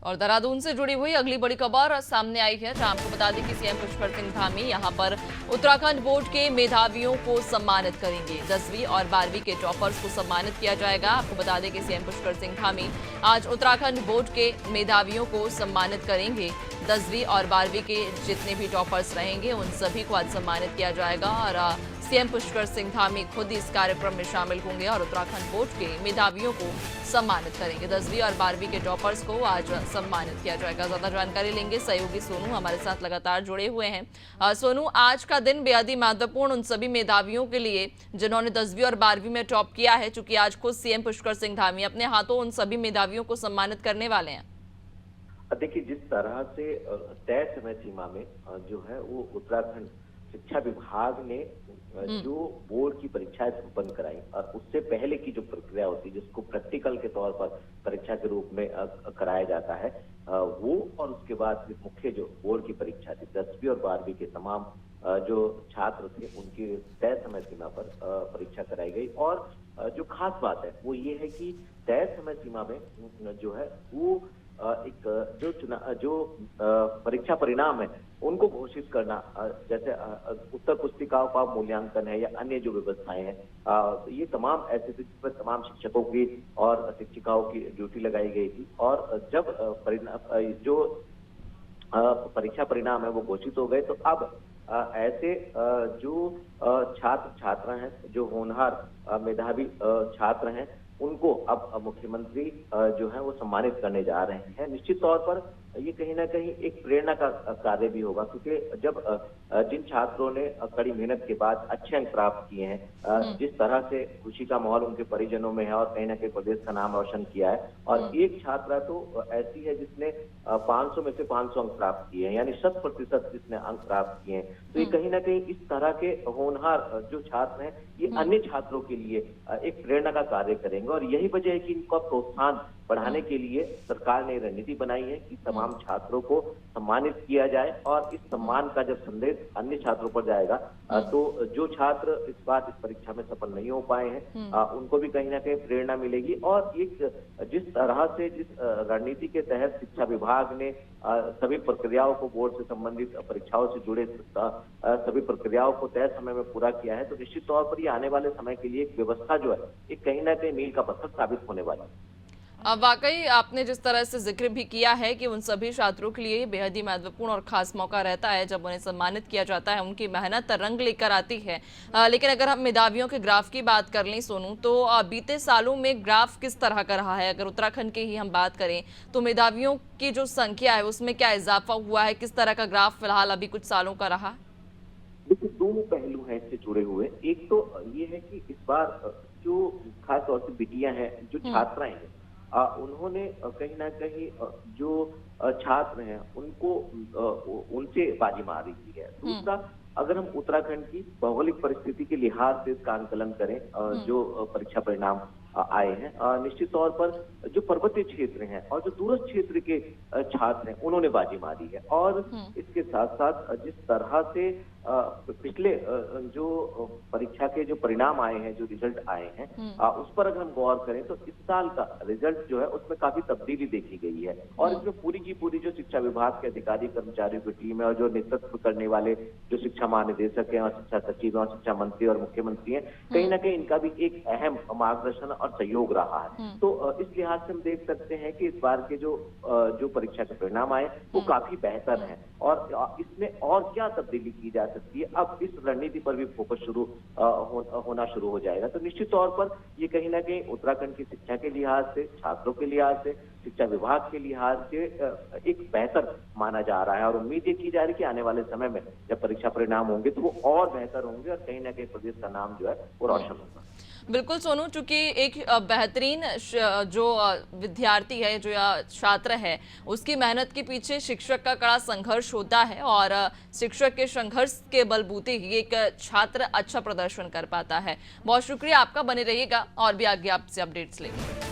और देहरादून से जुड़ी हुई अगली बड़ी खबर सामने आई है, जहां आपको बता दें कि सीएम पुष्कर सिंह धामी यहां पर उत्तराखंड बोर्ड के मेधावियों को सम्मानित करेंगे। 10वीं और 12वीं के टॉपर्स को सम्मानित किया जाएगा। आपको बता दें कि सीएम पुष्कर सिंह धामी आज उत्तराखंड बोर्ड के मेधावियों को सम्मानित करेंगे। 10वीं और 12वीं के जितने भी टॉपर्स रहेंगे उन सभी को आज सम्मानित किया जाएगा और सीएम पुष्कर सिंह धामी खुद इस कार्यक्रम में शामिल होंगे और उत्तराखंड बोर्ड के मेधावियों को सम्मानित करेंगे। 10वीं और 12वीं के टॉपर्स को आज सम्मानित किया जाएगा। ज्यादा जानकारी लेंगे, सहयोगी सोनू हमारे साथ लगातार जुड़े हुए हैं। सोनू, आज का दिन बेहद ही महत्वपूर्ण उन सभी मेधावियों के लिए जिन्होंने 10वीं और 12वीं में टॉप किया है, चूंकि आज खुद सीएम पुष्कर सिंह धामी अपने हाथों उन सभी मेधावियों को सम्मानित करने वाले हैं। देखिए, जिस तरह से तय समय सीमा में जो है वो उत्तराखंड शिक्षा विभाग ने जो बोर्ड की परीक्षाएं संपन्न कराई और उससे पहले की जो प्रक्रिया होती है जिसको प्रैक्टिकल के तौर पर परीक्षा के रूप में कराया जाता है, वो और उसके बाद मुख्य जो बोर्ड की परीक्षा थी 10वीं और 12वीं के तमाम जो छात्र थे उनकी तय समय सीमा पर परीक्षा कराई गई। और जो खास बात है वो ये है कि तय समय सीमा में जो है वो एक जो परीक्षा परिणाम है उनको घोषित करना, जैसे उत्तर पुस्तिकाओं का मूल्यांकन है या अन्य जो व्यवस्थाएं हैं, ये तमाम ऐसे थे जिसमें तमाम शिक्षकों की और शिक्षिकाओं की ड्यूटी लगाई गई थी। और जब जो परीक्षा परिणाम है वो घोषित हो गए तो अब ऐसे जो छात्र छात्रा हैं, जो होनहार मेधावी छात्र हैं, उनको अब मुख्यमंत्री जो है वो सम्मानित करने जा रहे हैं। निश्चित तौर पर ये कहीं ना कहीं एक प्रेरणा का कार्य भी होगा, क्योंकि जब जिन छात्रों ने कड़ी मेहनत के बाद अच्छे अंक प्राप्त किए हैं, जिस तरह से खुशी का माहौल उनके परिजनों में है और कहीं ना कहीं प्रदेश का नाम रोशन किया है, और एक छात्रा तो ऐसी है जिसने 500 में से 500 अंक प्राप्त किए हैं, यानी 100% जिसने अंक प्राप्त किए हैं, तो ये कहीं ना कहीं इस तरह के होनहार जो छात्र हैं ये अन्य छात्रों के लिए एक प्रेरणा का कार्य करेंगे। और यही वजह है कि इनका प्रोत्साहन बढ़ाने के लिए सरकार ने रणनीति बनाई है कि तमाम छात्रों को सम्मानित किया जाए। और इस सम्मान का जब संदेश अन्य छात्रों पर जाएगा तो जो छात्र इस बार इस परीक्षा में सफल नहीं हो पाए हैं उनको भी कहीं ना कहीं प्रेरणा मिलेगी। और एक जिस तरह से जिस रणनीति के तहत शिक्षा विभाग ने सभी प्रक्रियाओं को, बोर्ड से संबंधित परीक्षाओं से जुड़े सभी प्रक्रियाओं को तय समय में पूरा किया है, तो निश्चित तौर पर ये आने वाले समय के लिए एक व्यवस्था जो है एक कहीं ना कहीं मील का पत्थर साबित होने वाली है। वाकई आपने जिस तरह से जिक्र भी किया है कि उन सभी छात्रों के लिए बेहद ही महत्वपूर्ण और खास मौका रहता है जब उन्हें सम्मानित किया जाता है, उनकी मेहनत रंग लेकर आती है। लेकिन अगर हम मेधावियों के ग्राफ की बात कर लें सोनू, तो बीते सालों में ग्राफ किस तरह का रहा है? अगर उत्तराखंड की ही हम बात करें तो मेधावियों की जो संख्या है उसमें क्या इजाफा हुआ है? किस तरह का ग्राफ फिलहाल अभी कुछ सालों का रहा? देखिए, दोनों पहलू हैं इससे जुड़े हुए। एक तो ये है कि इस बार जो खास तौर से बिटियां हैं, जो छात्राएं हैं, उन्होंने कहीं ना कहीं जो छात्र हैं उनको उनसे बाजी मारी की है। दूसरा, अगर हम उत्तराखंड की भौगोलिक परिस्थिति के लिहाज से इसका आंकलन करें, जो परीक्षा परिणाम आए हैं, निश्चित तौर पर जो पर्वतीय क्षेत्र हैं और जो दूरस्थ क्षेत्र के छात्र हैं उन्होंने बाजी मारी है। और इसके साथ साथ जिस तरह से पिछले जो परीक्षा के जो परिणाम आए हैं, जो रिजल्ट आए हैं, उस पर अगर हम गौर करें तो इस साल का रिजल्ट जो है उसमें काफी तब्दीली देखी गई है। और इसमें पूरी की पूरी जो शिक्षा विभाग के अधिकारी कर्मचारियों की टीम है और जो नेतृत्व करने वाले जो शिक्षा महानिदेशक हैं और शिक्षा सचिव और शिक्षा मंत्री और मुख्यमंत्री हैं, कहीं ना कहीं इनका भी एक अहम मार्गदर्शन और सहयोग रहा है। तो इस लिहाज से हम देख सकते हैं कि इस बार के जो परीक्षा के परिणाम आए वो काफी बेहतर हैं। और इसमें और क्या तब्दीली की जा सकती है, अब इस रणनीति पर भी फोकस होना शुरू हो जाएगा। तो निश्चित तौर पर ये कहीं ना कहीं उत्तराखंड की शिक्षा के लिहाज से, छात्रों के लिहाज से, शिक्षा विभाग के लिहाज से एक बेहतर माना जा रहा है। और उम्मीद ये की जा रही है कि आने वाले समय में जब परीक्षा परिणाम होंगे तो वो और बेहतर होंगे और कहीं ना कहीं प्रदेश का नाम जो है वो रोशन होगा। बिल्कुल सोनू, चूंकि एक बेहतरीन जो विद्यार्थी है, जो छात्र है, उसकी मेहनत के पीछे शिक्षक का कड़ा संघर्ष होता है और शिक्षक के संघर्ष के बलबूते ही एक छात्र अच्छा प्रदर्शन कर पाता है। बहुत शुक्रिया आपका, बने रहिएगा और भी आगे आपसे अपडेट्स लेंगे।